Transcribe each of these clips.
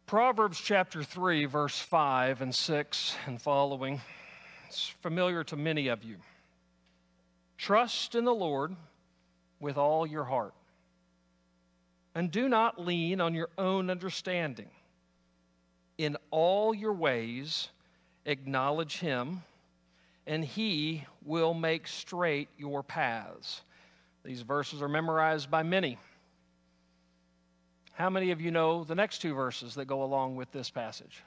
Proverbs chapter 3, verse 5 and 6 and following. It's familiar to many of you. Trust in the Lord with all your heart, and do not lean on your own understanding. In all your ways acknowledge Him, and He will make straight your paths. These verses are memorized by many. How many of you know the next two verses that go along with this passage?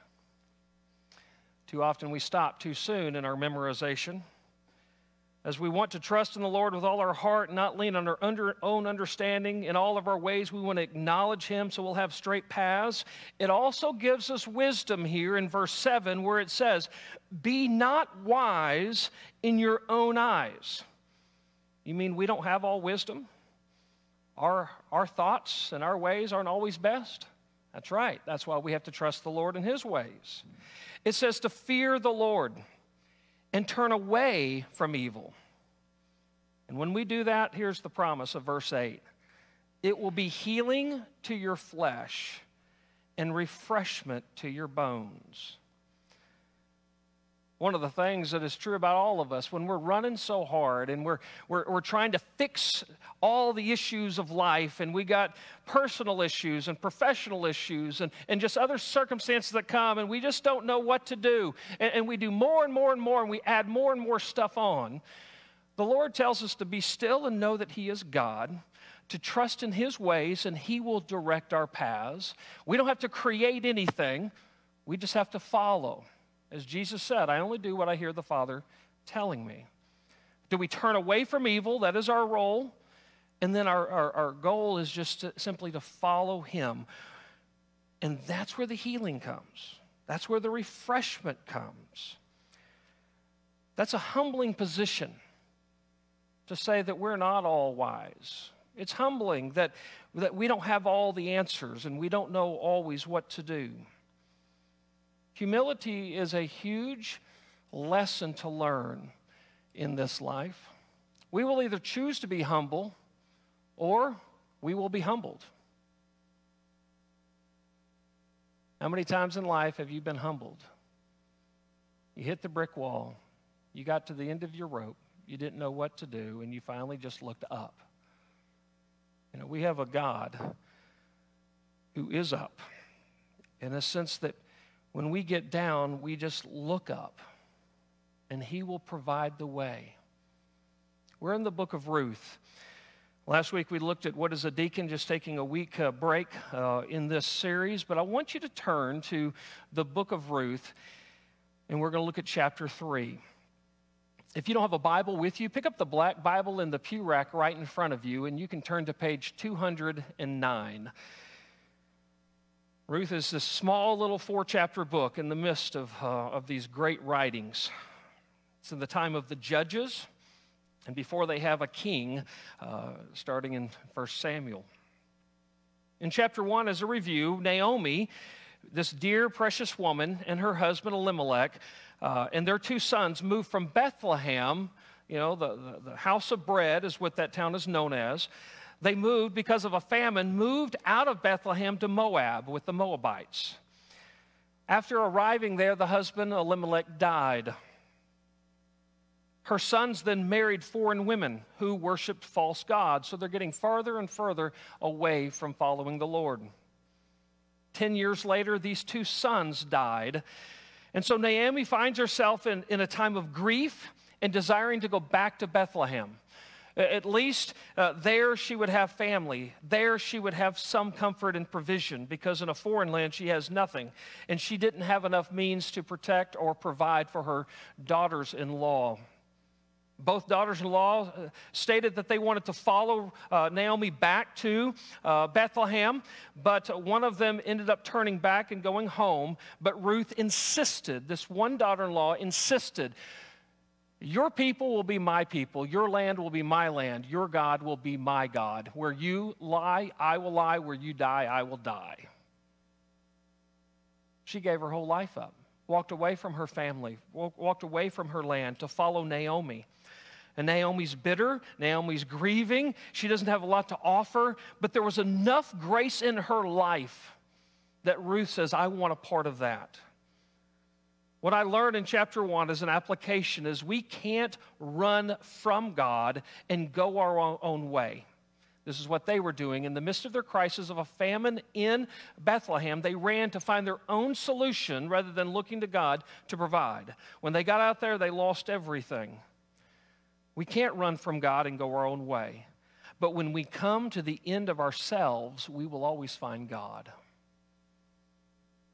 Too often we stop too soon in our memorization. As we want to trust in the Lord with all our heart and not lean on our own understanding in all of our ways, we want to acknowledge Him so we'll have straight paths. It also gives us wisdom here in verse 7 where it says, "Be not wise in your own eyes." You mean we don't have all wisdom? Our thoughts and our ways aren't always best? That's right. That's why we have to trust the Lord in His ways. It says to fear the Lord and turn away from evil. And when we do that, here's the promise of verse 8. It will be healing to your flesh and refreshment to your bones. One of the things that is true about all of us, when we're running so hard and we're trying to fix all the issues of life, and we got personal issues and professional issues and just other circumstances that come, and we just don't know what to do, and we do more and more and more, and we add more and more stuff on, the Lord tells us to be still and know that He is God, to trust in His ways, and He will direct our paths. We don't have to create anything. We just have to follow. As Jesus said, I only do what I hear the Father telling me. Do we turn away from evil? That is our role. And then our goal is just simply to follow Him. And that's where the healing comes. That's where the refreshment comes. That's a humbling position to say that we're not all wise. It's humbling that we don't have all the answers and we don't know always what to do. Humility is a huge lesson to learn in this life. We will either choose to be humble or we will be humbled. How many times in life have you been humbled? You hit the brick wall. You got to the end of your rope. You didn't know what to do, and you finally just looked up. You know, we have a God who is up in a sense that when we get down, we just look up, and He will provide the way. We're in the book of Ruth. Last week we looked at what is a deacon, just taking a week break in this series, but I want you to turn to the book of Ruth, and we're going to look at chapter 3. If you don't have a Bible with you, pick up the black Bible in the pew rack right in front of you, and you can turn to page 209. Ruth is this small little 4-chapter book in the midst of these great writings. It's in the time of the judges and before they have a king, starting in 1 Samuel. In chapter 1, as a review, Naomi, this dear, precious woman, and her husband Elimelech, and their 2 sons moved from Bethlehem. You know, the house of bread is what that town is known as. They moved because of a famine, moved out of Bethlehem to Moab with the Moabites. After arriving there, the husband, Elimelech, died. Her sons then married foreign women who worshiped false gods, so they're getting farther and further away from following the Lord. 10 years later, these 2 sons died, and so Naomi finds herself in a time of grief and desiring to go back to Bethlehem. At least there she would have family. There she would have some comfort and provision, because in a foreign land she has nothing. And she didn't have enough means to protect or provide for her daughters-in-law. Both daughters-in-law stated that they wanted to follow Naomi back to Bethlehem, but one of them ended up turning back and going home. But Ruth insisted, this one daughter-in-law insisted, your people will be my people. Your land will be my land. Your God will be my God. Where you lie, I will lie. Where you die, I will die. She gave her whole life up, walked away from her family, walked away from her land to follow Naomi. And Naomi's bitter. Naomi's grieving. She doesn't have a lot to offer, but there was enough grace in her life that Ruth says, I want a part of that. What I learned in chapter 1 as an application is we can't run from God and go our own way. This is what they were doing. In the midst of their crisis of a famine in Bethlehem, they ran to find their own solution rather than looking to God to provide. When they got out there, they lost everything. We can't run from God and go our own way. But when we come to the end of ourselves, we will always find God.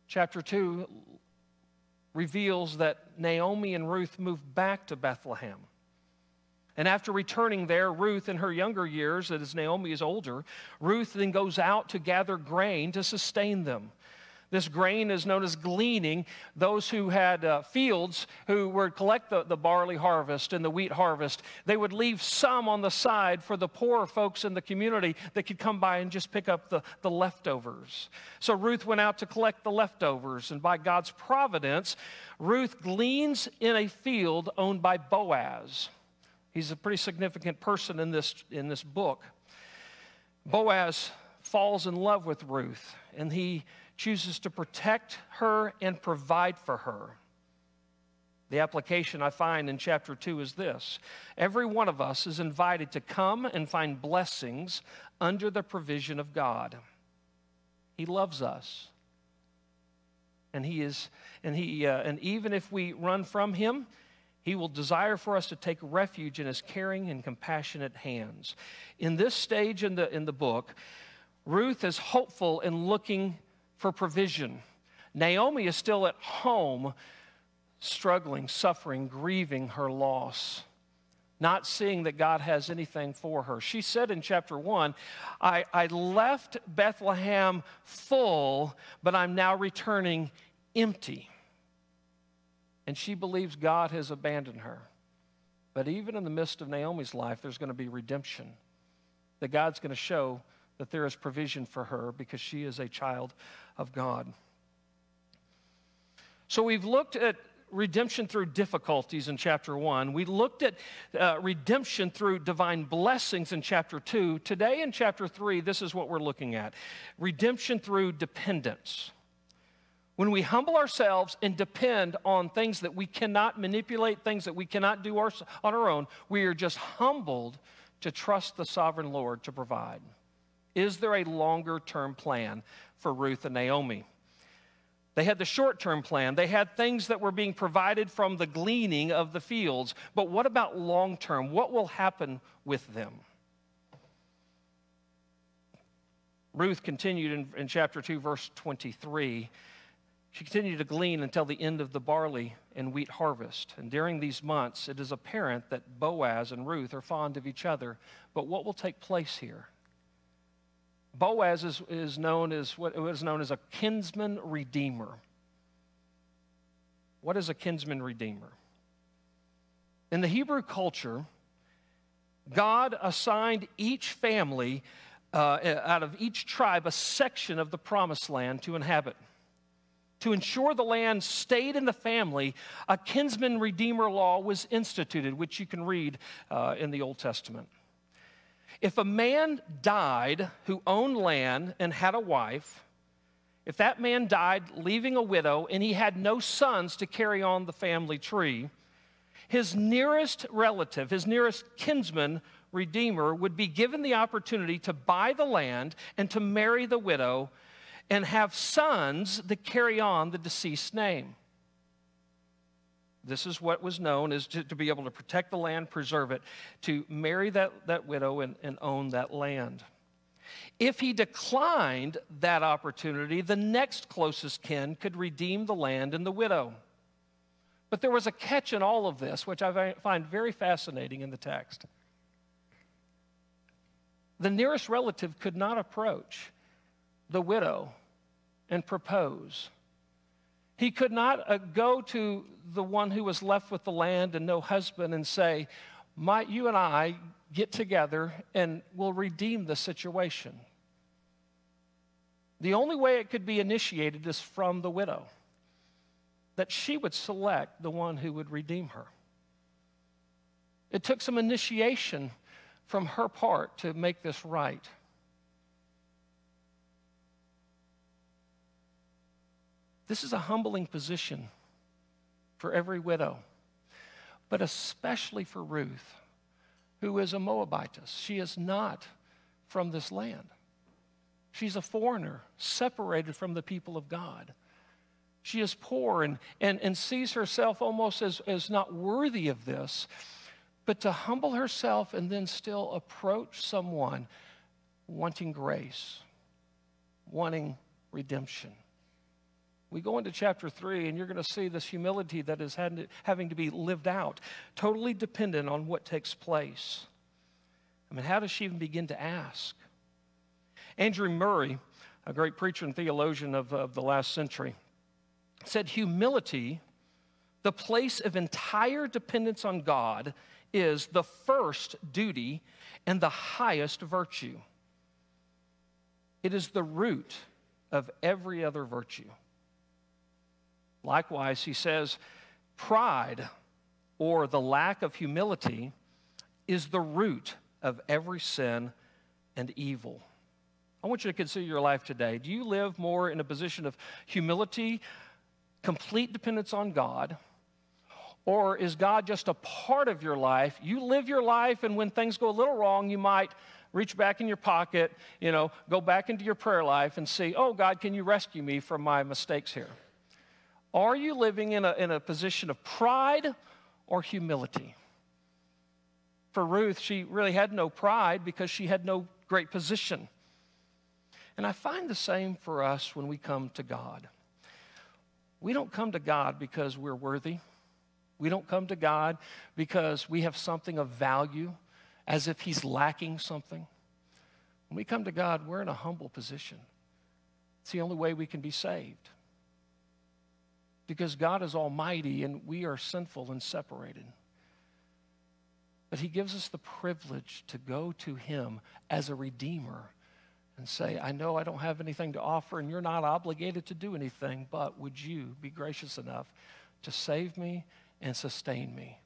Chapter 2 reveals that Naomi and Ruth moved back to Bethlehem. And after returning there, Ruth, in her younger years, as Naomi is older, Ruth then goes out to gather grain to sustain them. This grain is known as gleaning. Those who had fields who would collect the barley harvest and the wheat harvest, they would leave some on the side for the poorer folks in the community that could come by and just pick up the leftovers. So Ruth went out to collect the leftovers, and by God's providence, Ruth gleans in a field owned by Boaz. He's a pretty significant person in this book. Boaz falls in love with Ruth, and he chooses to protect her and provide for her. The application I find in chapter 2 is this: every one of us is invited to come and find blessings under the provision of God. He loves us, and even if we run from Him, He will desire for us to take refuge in His caring and compassionate hands. In this stage in the book, Ruth is hopeful in looking for provision. Naomi is still at home, struggling, suffering, grieving her loss, not seeing that God has anything for her. She said in chapter 1, I left Bethlehem full, but I'm now returning empty. And she believes God has abandoned her. But even in the midst of Naomi's life, there's going to be redemption. That God's going to show that there is provision for her because she is a child of God. So we've looked at redemption through difficulties in chapter 1. We looked at redemption through divine blessings in chapter 2. Today in chapter 3, this is what we're looking at: redemption through dependence. When we humble ourselves and depend on things that we cannot manipulate, things that we cannot do on our own, we are just humbled to trust the sovereign Lord to provide. Is there a longer-term plan for Ruth and Naomi? They had the short-term plan. They had things that were being provided from the gleaning of the fields. But what about long-term? What will happen with them? Ruth continued in chapter 2, verse 23. She continued to glean until the end of the barley and wheat harvest. And during these months, it is apparent that Boaz and Ruth are fond of each other. But what will take place here? Boaz is known as what is known as a kinsman redeemer. What is a kinsman redeemer? In the Hebrew culture, God assigned each family out of each tribe a section of the promised land to inhabit. To ensure the land stayed in the family, a kinsman redeemer law was instituted, which you can read in the Old Testament. If a man died who owned land and had a wife, if that man died leaving a widow and he had no sons to carry on the family tree, his nearest relative, his nearest kinsman redeemer would be given the opportunity to buy the land and to marry the widow and have sons that carry on the deceased's name. This is what was known as to be able to protect the land, preserve it, to marry that widow and own that land. If he declined that opportunity, the next closest kin could redeem the land and the widow. But there was a catch in all of this, which I find very fascinating in the text. The nearest relative could not approach the widow and propose. He could not go to the one who was left with the land and no husband and say, you and I get together and we'll redeem the situation. The only way it could be initiated is from the widow, that she would select the one who would redeem her. It took some initiation from her part to make this right. This is a humbling position for every widow, but especially for Ruth, who is a Moabitess. She is not from this land. She's a foreigner, separated from the people of God. She is poor and sees herself almost as not worthy of this, but to humble herself and then still approach someone wanting grace, wanting redemption. We go into chapter 3, and you're going to see this humility that is having to be lived out, totally dependent on what takes place. I mean, how does she even begin to ask? Andrew Murray, a great preacher and theologian of the last century, said humility, the place of entire dependence on God, is the first duty and the highest virtue. It is the root of every other virtue. Likewise, he says, pride, or the lack of humility, is the root of every sin and evil. I want you to consider your life today. Do you live more in a position of humility, complete dependence on God, or is God just a part of your life? You live your life, and when things go a little wrong, you might reach back in your pocket, go back into your prayer life and say, oh, God, can you rescue me from my mistakes here? Are you living in a position of pride or humility? For Ruth, she really had no pride because she had no great position. And I find the same for us when we come to God. We don't come to God because we're worthy. We don't come to God because we have something of value, as if He's lacking something. When we come to God, we're in a humble position. It's the only way we can be saved. Because God is almighty and we are sinful and separated. But He gives us the privilege to go to Him as a redeemer and say, I know I don't have anything to offer and you're not obligated to do anything, but would you be gracious enough to save me and sustain me?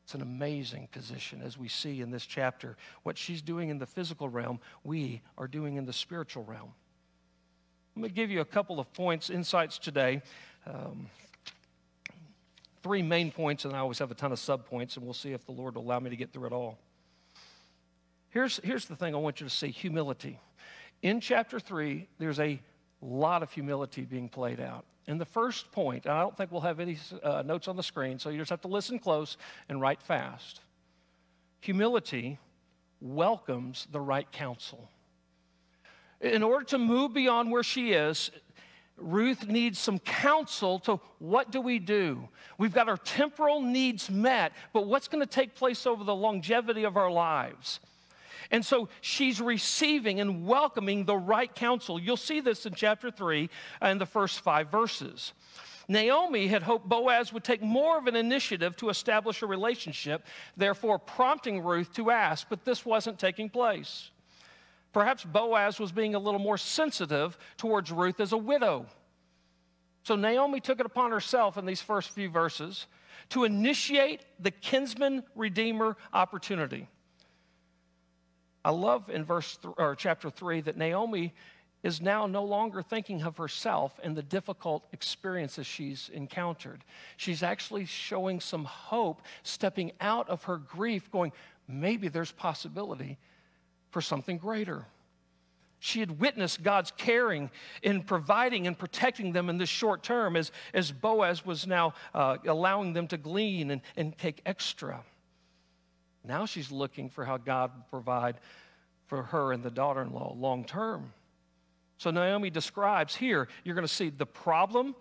It's an amazing position, as we see in this chapter. What she's doing in the physical realm, we are doing in the spiritual realm. Let me give you a couple of points, insights today. 3 main points, and I always have a ton of sub-points, and we'll see if the Lord will allow me to get through it all. Here's the thing I want you to see, humility. In chapter 3, there's a lot of humility being played out. And the first point, and I don't think we'll have any notes on the screen, so you just have to listen close and write fast. Humility welcomes the right counsel. In order to move beyond where she is, Ruth needs some counsel to what do we do? We've got our temporal needs met, but what's going to take place over the longevity of our lives? And so she's receiving and welcoming the right counsel. You'll see this in chapter 3 and the first 5 verses. Naomi had hoped Boaz would take more of an initiative to establish a relationship, therefore prompting Ruth to ask, but this wasn't taking place. Perhaps Boaz was being a little more sensitive towards Ruth as a widow. So Naomi took it upon herself in these first few verses to initiate the kinsman redeemer opportunity. I love in chapter 3 that Naomi is now no longer thinking of herself and the difficult experiences she's encountered. She's actually showing some hope, stepping out of her grief, going, maybe there's possibility for something greater. She had witnessed God's caring in providing and protecting them in this short term as Boaz was now allowing them to glean and take extra. Now she's looking for how God will provide for her and the daughter-in-law long term. So Naomi describes here, you're going to see the problem,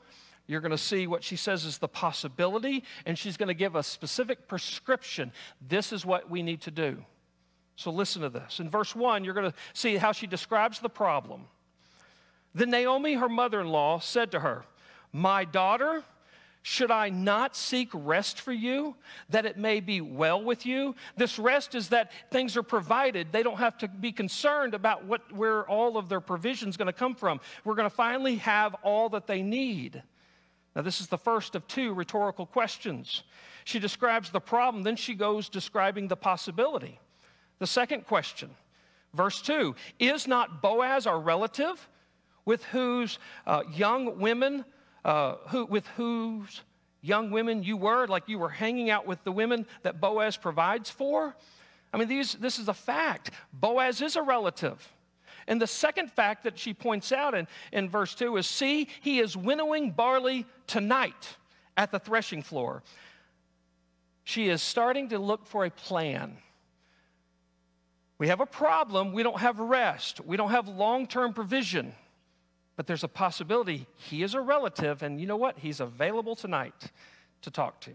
you're going to see what she says is the possibility, and she's going to give a specific prescription. This is what we need to do. So listen to this. In verse 1, you're going to see how she describes the problem. Then Naomi, her mother-in-law, said to her, "My daughter, should I not seek rest for you, that it may be well with you?" This rest is that things are provided. They don't have to be concerned about where all of their provision is going to come from. We're going to finally have all that they need. Now, this is the first of 2 rhetorical questions. She describes the problem, then she goes describing the possibility. The second question, verse 2, is not Boaz our relative, with whose young women with whose young women you were, like you were hanging out with the women that Boaz provides for. I mean, this is a fact. Boaz is a relative. And the second fact that she points out in verse 2 is, see, he is winnowing barley tonight at the threshing floor. She is starting to look for a plan. We have a problem. We don't have rest. We don't have long-term provision. But there's a possibility he is a relative, and you know what? He's available tonight to talk to.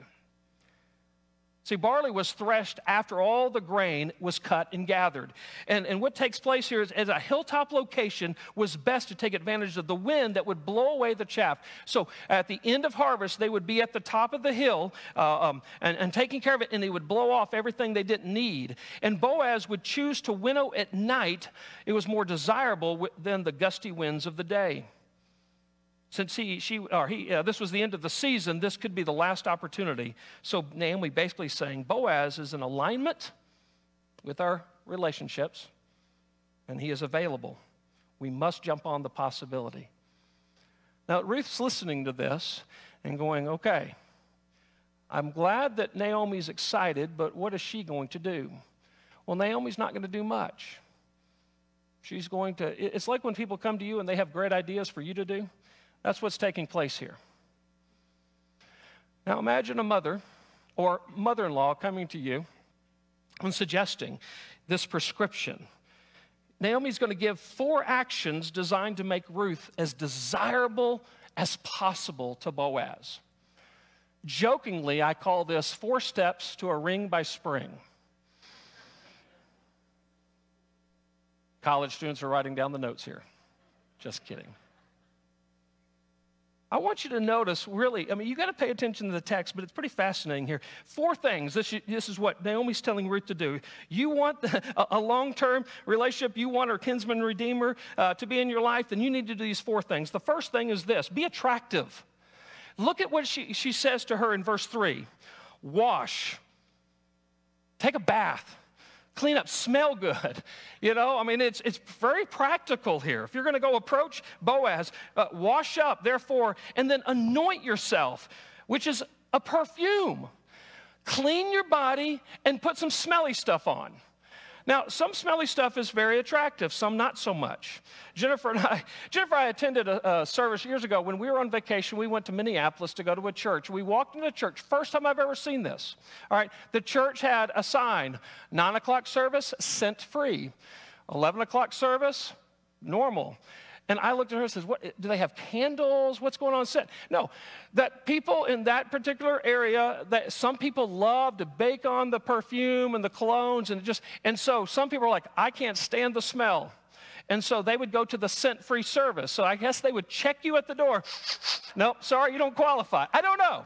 See, barley was threshed after all the grain was cut and gathered. And what takes place here is, as a hilltop location was best to take advantage of the wind that would blow away the chaff. So at the end of harvest, they would be at the top of the hill and taking care of it, and they would blow off everything they didn't need. And Boaz would choose to winnow at night. It was more desirable than the gusty winds of the day. Since this was the end of the season, this could be the last opportunity. So Naomi basically saying Boaz is in alignment with our relationships, and he is available. We must jump on the possibility. Now, Ruth's listening to this and going, okay, I'm glad that Naomi's excited, but what is she going to do? Well, Naomi's not going to do much. She's going to, it's like when people come to you and they have great ideas for you to do. That's what's taking place here. Now imagine a mother or mother-in-law coming to you and suggesting this prescription. Naomi's going to give 4 actions designed to make Ruth as desirable as possible to Boaz. Jokingly, I call this 4 steps to a ring by spring. College students are writing down the notes here. Just kidding. I want you to notice, really, I mean, you got to pay attention to the text, but it's pretty fascinating here. 4 things. This is what Naomi's telling Ruth to do. You want a long-term relationship, you want her kinsman redeemer to be in your life, then you need to do these 4 things. The first thing is this: be attractive. Look at what she says to her in verse 3. Wash. Take a bath. Clean up, smell good. You know, I mean, it's very practical here. If you're going to go approach Boaz, wash up, therefore, and then anoint yourself, which is a perfume. Clean your body and put some smelly stuff on. Now, some smelly stuff is very attractive, some not so much. Jennifer and I attended a service years ago. When we were on vacation, we went to Minneapolis to go to a church. We walked into the church. First time I've ever seen this. All right, the church had a sign: 9 o'clock service, scent free. 11 o'clock service, normal. And I looked at her and said, "What, do they have candles? What's going on set?" No, that people in that particular area, that some people love to bake on the perfume and the colognes, and so some people are like, "I can't stand the smell." And so they would go to the scent-free service. So I guess they would check you at the door. "Nope, sorry, you don't qualify." I don't know.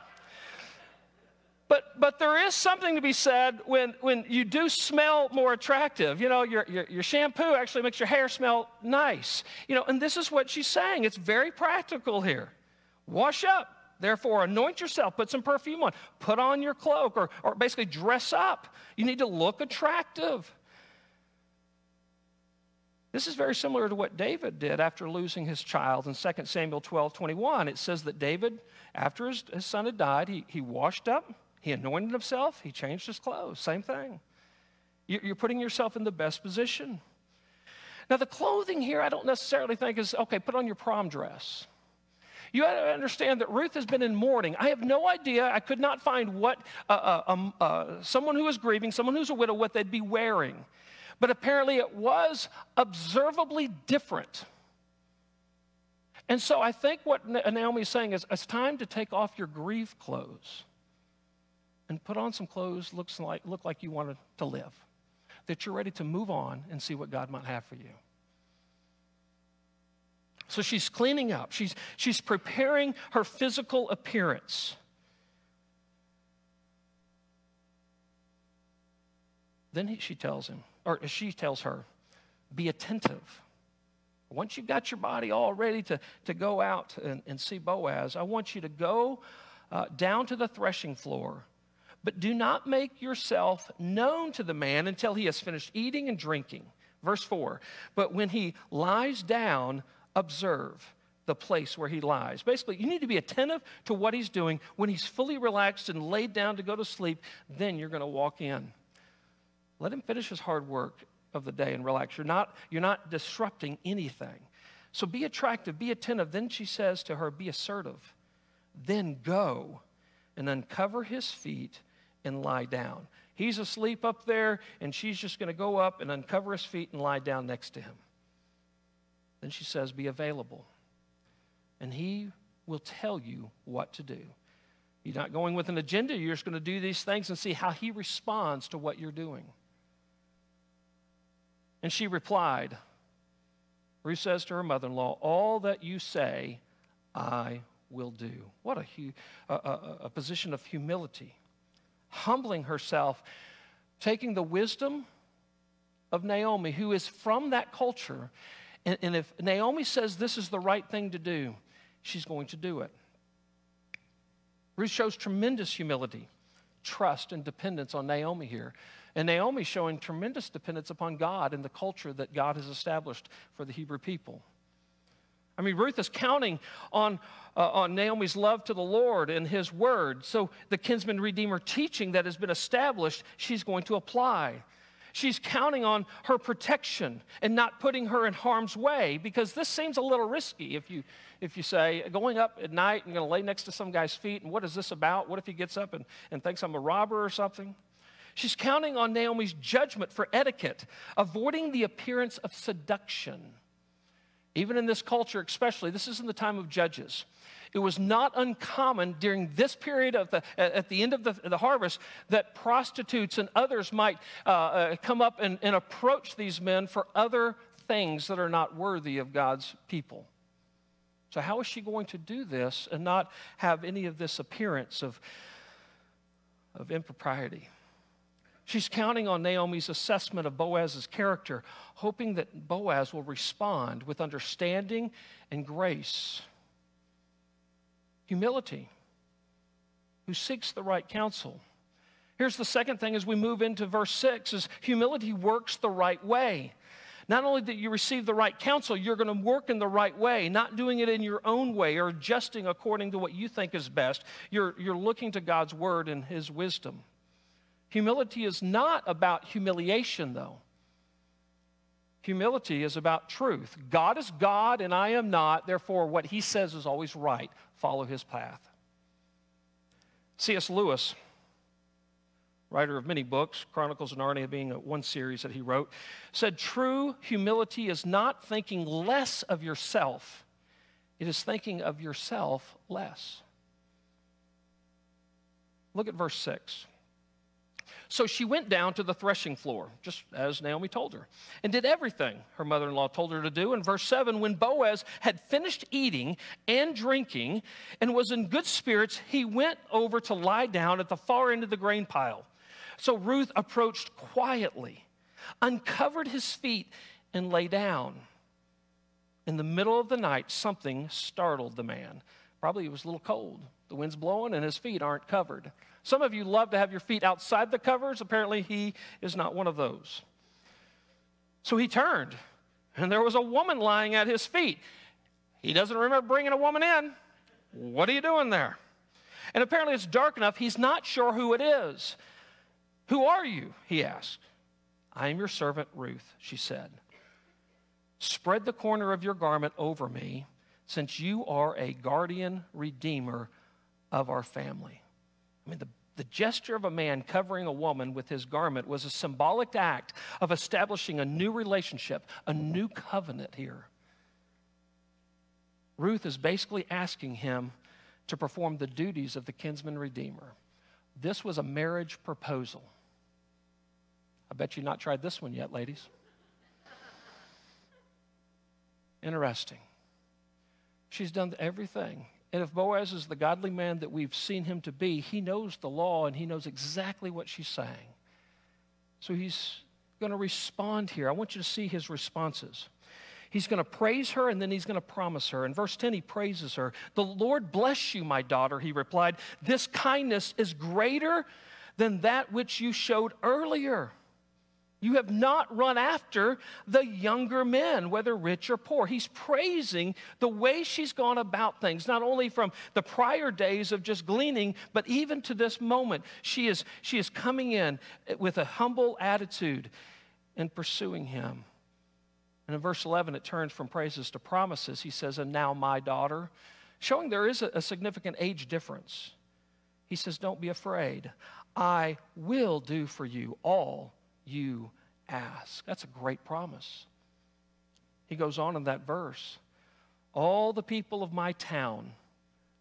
But there is something to be said when you do smell more attractive. You know, your shampoo actually makes your hair smell nice. You know, and this is what she's saying. It's very practical here. Wash up, therefore anoint yourself, put some perfume on, put on your cloak, or basically dress up. You need to look attractive. This is very similar to what David did after losing his child in 2 Samuel 12:21. It says that David, after his son had died, he washed up. He anointed himself. He changed his clothes. Same thing. You're putting yourself in the best position. Now, the clothing here I don't necessarily think is, okay, put on your prom dress. You have to understand that Ruth has been in mourning. I have no idea. I could not find what someone who is grieving, someone who's a widow, what they'd be wearing. But apparently it was observably different. And so I think what Naomi is saying is, it's time to take off your grief clothes and put on some clothes look like you want to live, that you're ready to move on and see what God might have for you. So she's cleaning up. She's preparing her physical appearance. Then she tells her, be attentive. Once you've got your body all ready to go out and see Boaz, I want you to go down to the threshing floor. But do not make yourself known to the man until he has finished eating and drinking. Verse 4, but when he lies down, observe. the place where he lies. Basically, you need to be attentive to what he's doing. When he's fully relaxed and laid down to go to sleep, then you're going to walk in. Let him finish his hard work of the day and relax. You're not disrupting anything. So be attractive, be attentive. Then she says to her, be assertive. Then go and uncover his feet and lie down. He's asleep up there, and she's just going to go up and uncover his feet and lie down next to him. Then she says, be available. And he will tell you what to do. You're not going with an agenda. You're just going to do these things and see how he responds to what you're doing. And she replied, Ruth says to her mother-in-law, all that you say, I will do. What a position of humility. Humbling herself, taking the wisdom of Naomi, who is from that culture. And if Naomi says this is the right thing to do, she's going to do it. Ruth shows tremendous humility, trust, and dependence on Naomi here. And Naomi's showing tremendous dependence upon God and the culture that God has established for the Hebrew people. I mean, Ruth is counting on Naomi's love to the Lord and his word. So the kinsman redeemer teaching that has been established, she's going to apply. She's counting on her protection and not putting her in harm's way, because this seems a little risky if you say, going up at night and going to lay next to some guy's feet, and what is this about? What if he gets up and thinks I'm a robber or something? She's counting on Naomi's judgment for etiquette, avoiding the appearance of seduction. Even in this culture especially, this is in the time of Judges. It was not uncommon during this period at the end of the harvest that prostitutes and others might come up and approach these men for other things that are not worthy of God's people. So how is she going to do this and not have any of this appearance of impropriety? She's counting on Naomi's assessment of Boaz's character, hoping that Boaz will respond with understanding and grace. Humility, who seeks the right counsel. Here's the second thing as we move into verse 6, is humility works the right way. Not only that you receive the right counsel, you're going to work in the right way, not doing it in your own way or adjusting according to what you think is best. You're looking to God's word and his wisdom. Humility is not about humiliation, though. Humility is about truth. God is God and I am not. Therefore, what he says is always right. Follow his path. C.S. Lewis, writer of many books, Chronicles of Narnia being one series that he wrote, said, true humility is not thinking less of yourself. It is thinking of yourself less. Look at verse 6. So she went down to the threshing floor, just as Naomi told her, and did everything her mother-in-law told her to do. In verse 7, when Boaz had finished eating and drinking and was in good spirits, he went over to lie down at the far end of the grain pile. So Ruth approached quietly, uncovered his feet, and lay down. In the middle of the night, something startled the man. Probably it was a little cold. The wind's blowing and his feet aren't covered. Some of you love to have your feet outside the covers. Apparently, he is not one of those. So he turned, and there was a woman lying at his feet. He doesn't remember bringing a woman in. What are you doing there? And apparently, it's dark enough. He's not sure who it is. Who are you? He asked. I am your servant, Ruth, she said. Spread the corner of your garment over me, since you are a guardian redeemer of our family. I mean, the gesture of a man covering a woman with his garment was a symbolic act of establishing a new relationship, a new covenant here. Ruth is basically asking him to perform the duties of the kinsman redeemer. This was a marriage proposal. I bet you've not tried this one yet, ladies. Interesting. She's done everything. And if Boaz is the godly man that we've seen him to be, he knows the law and he knows exactly what she's saying. So he's going to respond here. I want you to see his responses. He's going to praise her and then he's going to promise her. In verse 10, he praises her. The Lord bless you, my daughter, he replied. This kindness is greater than that which you showed earlier. You have not run after the younger men, whether rich or poor. He's praising the way she's gone about things, not only from the prior days of just gleaning, but even to this moment. She is coming in with a humble attitude and pursuing him. And in verse 11, it turns from praises to promises. He says, "And now, my daughter," showing there is a significant age difference. He says, "Don't be afraid. I will do for you all you ask." That's a great promise. He goes on in that verse, "All the people of my town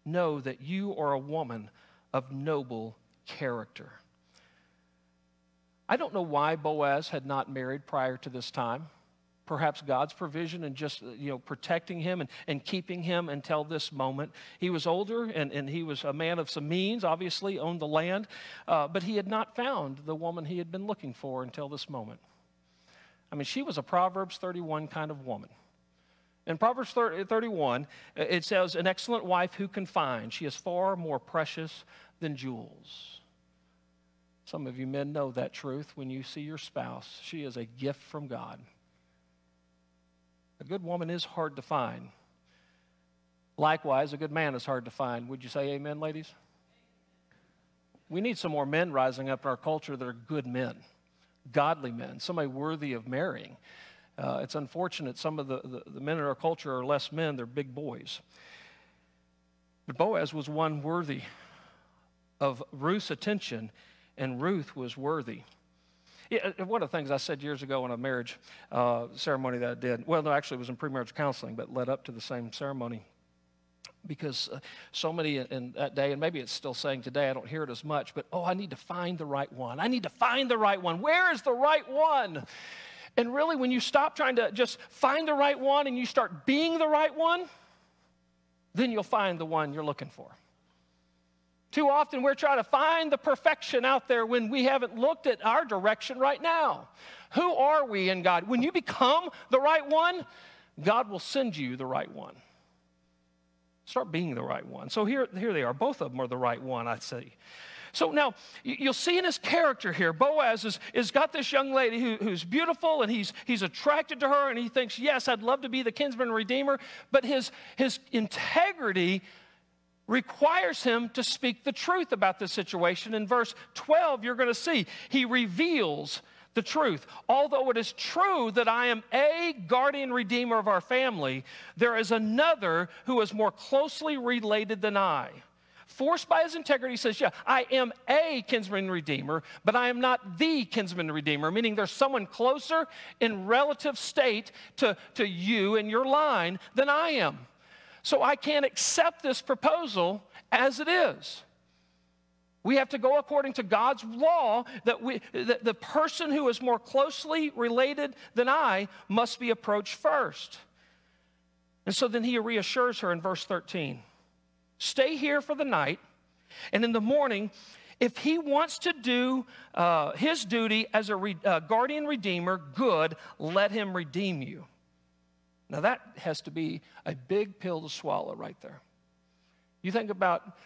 know that you are a woman of noble character." I don't know why Boaz had not married prior to this time. Perhaps God's provision and just protecting him and keeping him until this moment. He was older and he was a man of some means, obviously owned the land, but he had not found the woman he had been looking for until this moment. I mean, she was a Proverbs 31 kind of woman. In Proverbs 31, it says, "An excellent wife who can find? She is far more precious than jewels." Some of you men know that truth when you see your spouse. She is a gift from God. A good woman is hard to find. Likewise, a good man is hard to find. Would you say amen, ladies? We need some more men rising up in our culture that are good men, godly men, somebody worthy of marrying. It's unfortunate some of the men in our culture are less men, they're big boys. But Boaz was one worthy of Ruth's attention, and Ruth was worthy. Yeah, one of the things I said years ago in a marriage ceremony that I did, well, no, actually it was in premarital counseling, but led up to the same ceremony, because so many in that day, and maybe it's still saying today, I don't hear it as much, but, I need to find the right one. I need to find the right one. Where is the right one? And really, when you stop trying to just find the right one and you start being the right one, then you'll find the one you're looking for. Too often we're trying to find the perfection out there when we haven't looked at our direction right now. Who are we in God? When you become the right one, God will send you the right one. Start being the right one. So here they are. Both of them are the right one, I see. So now, you'll see in his character here, Boaz is got this young lady who's beautiful, and he's attracted to her, and he thinks, yes, I'd love to be the kinsman redeemer, but his integrity requires him to speak the truth about this situation. In verse 12, you're going to see he reveals the truth. Although it is true that I am a guardian redeemer of our family, there is another who is more closely related than I. Forced by his integrity, he says, yeah, I am a kinsman redeemer, but I am not the kinsman redeemer, meaning there's someone closer in relative state to you and your line than I am. So I can't accept this proposal as it is. We have to go according to God's law that the person who is more closely related than I must be approached first. And so then he reassures her in verse 13. Stay here for the night, and in the morning, if he wants to do his duty as a guardian redeemer, good, let him redeem you. Now that has to be a big pill to swallow right there. You think about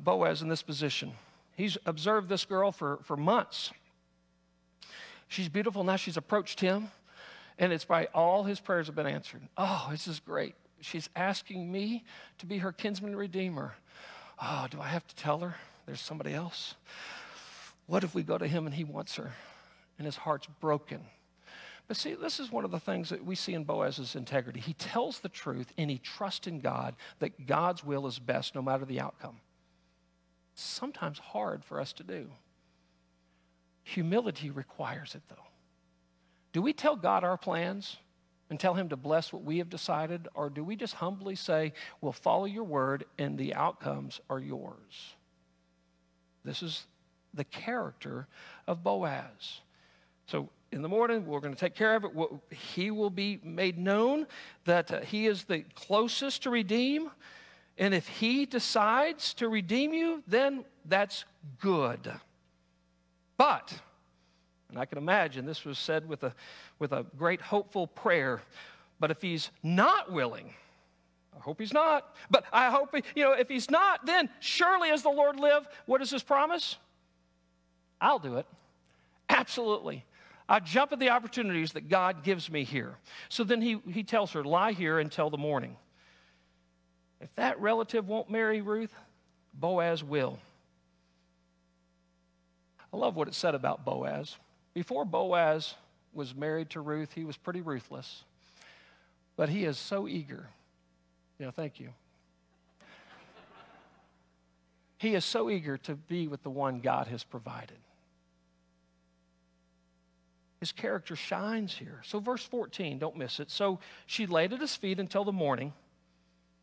Boaz in this position. He's observed this girl for months. She's beautiful. Now she's approached him, and it's by all his prayers have been answered. Oh, this is great. She's asking me to be her kinsman redeemer. Oh, do I have to tell her there's somebody else? What if we go to him and he wants her, and his heart's broken? But see, this is one of the things that we see in Boaz's integrity. He tells the truth, and he trusts in God that God's will is best no matter the outcome. It's sometimes hard for us to do. Humility requires it, though. Do we tell God our plans and tell him to bless what we have decided, or do we just humbly say, we'll follow your word and the outcomes are yours? This is the character of Boaz. So in the morning, we're going to take care of it. He will be made known that he is the closest to redeem. And if he decides to redeem you, then that's good. But, and I can imagine this was said with a great hopeful prayer, but if he's not willing, I hope he's not, but I hope, if he's not, then surely as the Lord live, what is his promise? I'll do it. Absolutely. I jump at the opportunities that God gives me here. So then he tells her, lie here until the morning. If that relative won't marry Ruth, Boaz will. I love what it said about Boaz. Before Boaz was married to Ruth, he was pretty ruthless. But he is so eager. Yeah, thank you. He is so eager to be with the one God has provided. His character shines here. So verse 14, don't miss it. So she laid at his feet until the morning.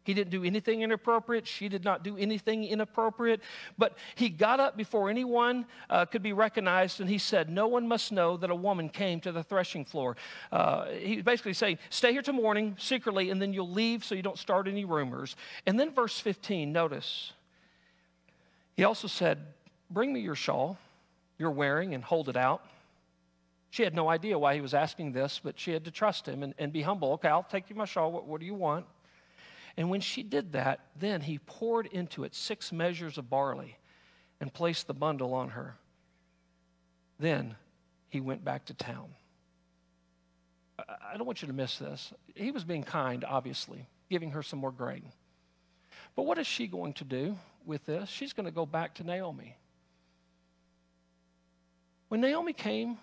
He didn't do anything inappropriate. She did not do anything inappropriate. But he got up before anyone could be recognized, and he said, no one must know that a woman came to the threshing floor. He was basically saying, stay here till morning secretly, and then you'll leave so you don't start any rumors. And then verse 15, notice, he also said, bring me your shawl you're wearing and hold it out. She had no idea why he was asking this, but she had to trust him and be humble. Okay, I'll take you my shawl. What do you want? And when she did that, then he poured into it 6 measures of barley and placed the bundle on her. Then he went back to town. I don't want you to miss this. He was being kind, obviously, giving her some more grain. But what is she going to do with this? She's going to go back to Naomi. When Naomi came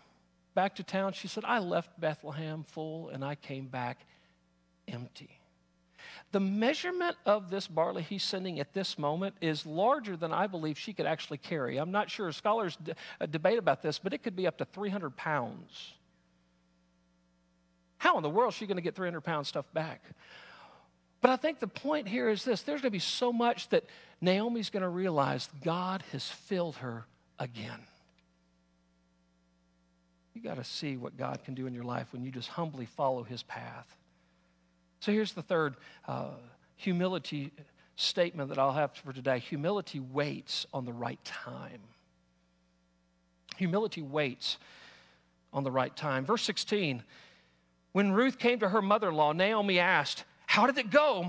back to town, she said, I left Bethlehem full and I came back empty. The measurement of this barley he's sending at this moment is larger than I believe she could actually carry. I'm not sure. Scholars debate about this, but it could be up to 300 pounds. How in the world is she going to get 300 pound stuff back? But I think the point here is this. There's going to be so much that Naomi's going to realize God has filled her again. You got to see what God can do in your life when you just humbly follow his path. So here's the third humility statement that I'll have for today. Humility waits on the right time. Humility waits on the right time. Verse 16, when Ruth came to her mother-in-law, Naomi asked, how did it go,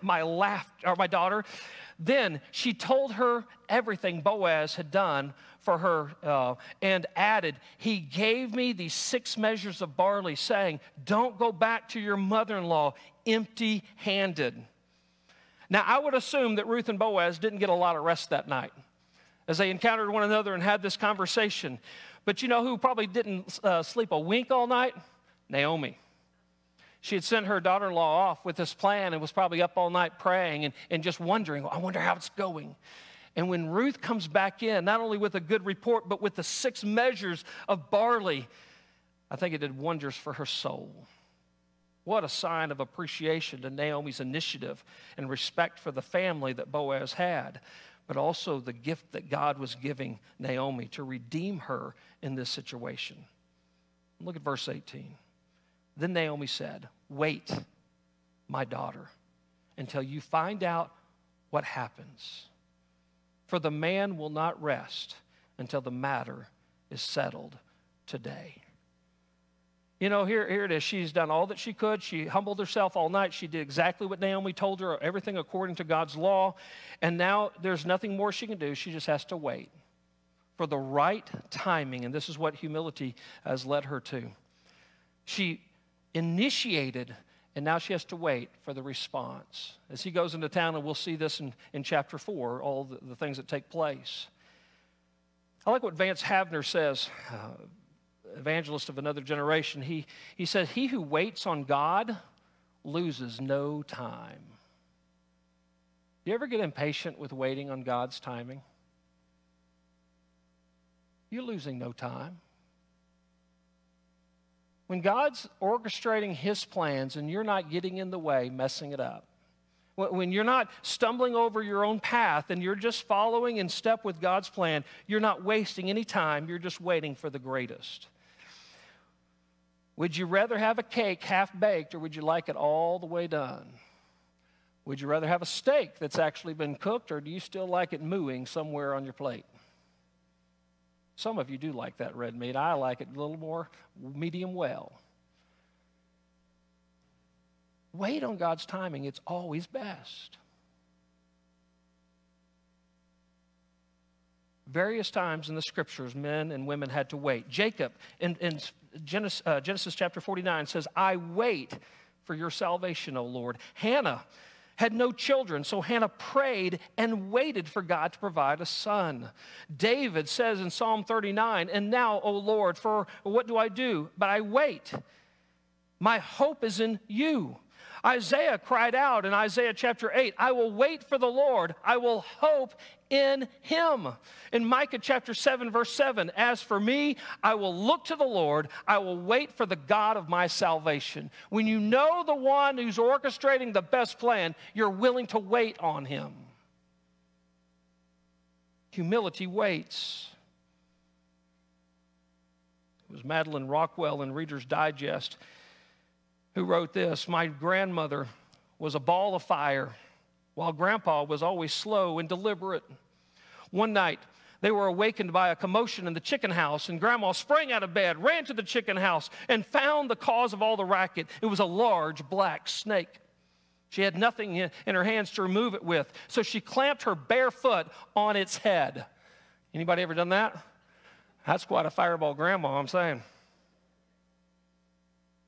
my daughter? Then she told her everything Boaz had done for her and added, he gave me these 6 measures of barley, saying, don't go back to your mother-in-law empty-handed. Now, I would assume that Ruth and Boaz didn't get a lot of rest that night as they encountered one another and had this conversation. But you know who probably didn't sleep a wink all night? Naomi. She had sent her daughter-in-law off with this plan and was probably up all night praying and just wondering, I wonder how it's going. And when Ruth comes back in, not only with a good report, but with the 6 measures of barley, I think it did wonders for her soul. What a sign of appreciation to Naomi's initiative and respect for the family that Boaz had, but also the gift that God was giving Naomi to redeem her in this situation. Look at verse 18. Then Naomi said, wait, my daughter, until you find out what happens. For the man will not rest until the matter is settled today. You know, here it is. She's done all that she could. She humbled herself all night. She did exactly what Naomi told her, everything according to God's law. And now there's nothing more she can do. She just has to wait for the right timing. And this is what humility has led her to. She initiated, and now she has to wait for the response. As he goes into town, and we'll see this in chapter 4, all the things that take place. I like what Vance Havner says, evangelist of another generation. He says, he who waits on God loses no time. You ever get impatient with waiting on God's timing? You're losing no time. When God's orchestrating his plans and you're not getting in the way, messing it up, when you're not stumbling over your own path and you're just following in step with God's plan, you're not wasting any time, you're just waiting for the greatest. Would you rather have a cake half-baked or would you like it all the way done? Would you rather have a steak that's actually been cooked or do you still like it mooing somewhere on your plate? Some of you do like that red meat. I like it a little more medium well. Wait on God's timing. It's always best. Various times in the scriptures, men and women had to wait. Jacob, in Genesis chapter 49 says, I wait for your salvation, O Lord. Hannah had no children, so Hannah prayed and waited for God to provide a son. David says in Psalm 39, and now, O Lord, for what do I do? But I wait. My hope is in you. Isaiah cried out in Isaiah chapter 8, I will wait for the Lord. I will hope in him. In Micah chapter 7, verse 7, as for me, I will look to the Lord. I will wait for the God of my salvation. When you know the one who's orchestrating the best plan, you're willing to wait on him. Humility waits. It was Madeline Rockwell in Reader's Digest who wrote this, my grandmother was a ball of fire, while Grandpa was always slow and deliberate. One night, they were awakened by a commotion in the chicken house, and Grandma sprang out of bed, ran to the chicken house, and found the cause of all the racket. It was a large black snake. She had nothing in her hands to remove it with, so she clamped her bare foot on its head. Anybody ever done that? That's quite a fireball grandma, I'm saying.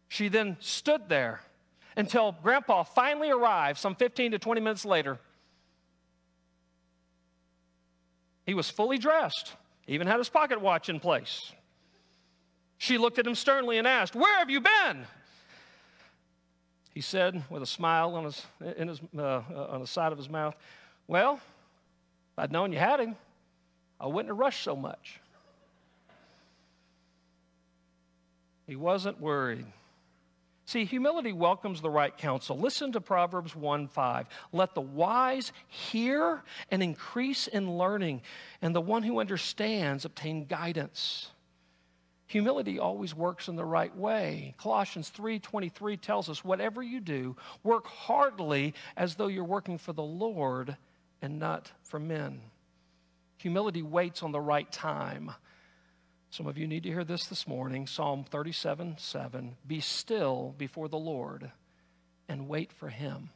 She then stood there until Grandpa finally arrived some 15 to 20 minutes later. He was fully dressed, even had his pocket watch in place. She looked at him sternly and asked, where have you been? He said with a smile on the side of his mouth, well, if I'd known you had him, I wouldn't have rushed so much. He wasn't worried. See, humility welcomes the right counsel. Listen to Proverbs 1:5. Let the wise hear and increase in learning, and the one who understands obtain guidance. Humility always works in the right way. Colossians 3:23 tells us, whatever you do, work heartily as though you're working for the Lord and not for men. Humility waits on the right time. Some of you need to hear this morning. Psalm 37:7. Be still before the Lord and wait for him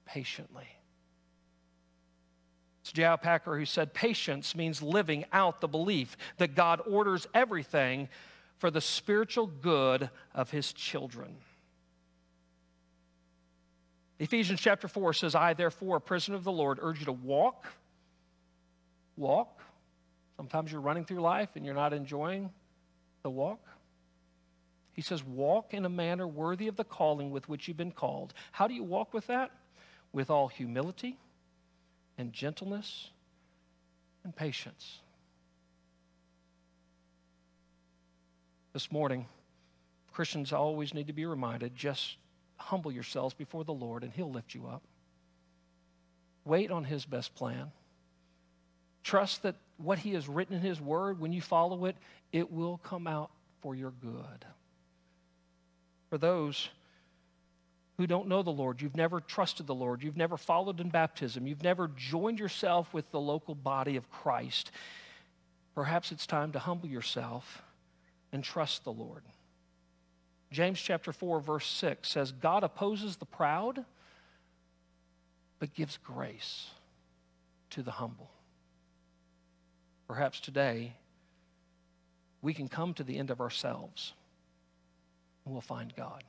patiently. It's J.I. Packer who said, patience means living out the belief that God orders everything for the spiritual good of his children. Ephesians chapter 4 says, I, therefore, a prisoner of the Lord, urge you to walk. Sometimes you're running through life and you're not enjoying the walk. He says, walk in a manner worthy of the calling with which you've been called. How do you walk with that? With all humility and gentleness and patience. This morning, Christians always need to be reminded, just humble yourselves before the Lord and he'll lift you up. Wait on his best plan. Trust that what he has written in his word, when you follow it, it will come out for your good. For those who don't know the Lord, you've never trusted the Lord, you've never followed in baptism, you've never joined yourself with the local body of Christ, perhaps it's time to humble yourself and trust the Lord. James chapter 4, verse 6 says, God opposes the proud, but gives grace to the humble. Perhaps today, we can come to the end of ourselves and we'll find God.